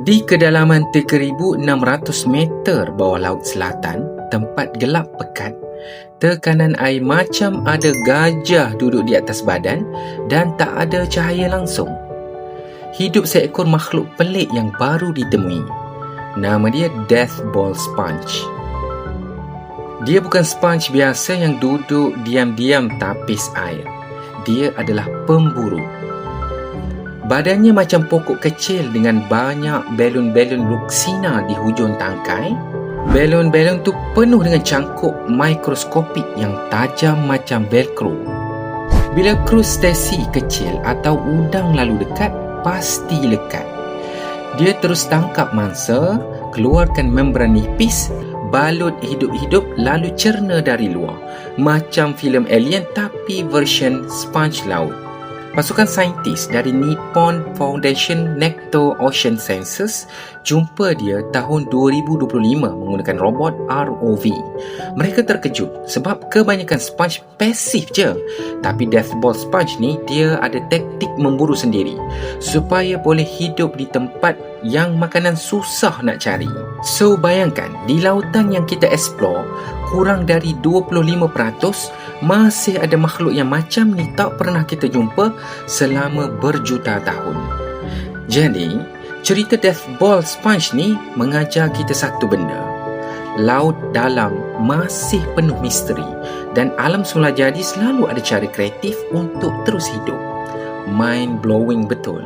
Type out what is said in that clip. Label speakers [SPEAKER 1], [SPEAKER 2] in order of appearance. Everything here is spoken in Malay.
[SPEAKER 1] Di kedalaman 3,600 meter bawah Laut Selatan, tempat gelap pekat, tekanan air macam ada gajah duduk di atas badan dan tak ada cahaya langsung. Hidup seekor makhluk pelik yang baru ditemui. Nama dia Death Ball Sponge. Dia bukan sponge biasa yang duduk diam-diam tapis air. Dia adalah pemburu. Badannya macam pokok kecil dengan banyak belon-belon luksina di hujung tangkai. Belon-belon tu penuh dengan cangkuk mikroskopik yang tajam macam velcro. Bila krustasi kecil atau udang lalu dekat, pasti lekat. Dia terus tangkap mangsa, keluarkan membran nipis, balut hidup-hidup lalu cerna dari luar. Macam filem Alien tapi version sponge laut. Pasukan saintis dari Nippon Foundation Necto Ocean Sciences jumpa dia tahun 2025 menggunakan robot ROV. Mereka terkejut sebab kebanyakan sponge pasif je. Tapi Death Ball Sponge ni dia ada taktik memburu sendiri supaya boleh hidup di tempat yang makanan susah nak cari. So bayangkan, di lautan yang kita explore, kurang dari 25% masih ada makhluk yang macam ni tak pernah kita jumpa selama berjuta tahun. Jadi, cerita Death Ball Sponge ni mengajar kita satu benda. Laut dalam masih penuh misteri dan alam semula jadi selalu ada cara kreatif untuk terus hidup. Mind blowing betul.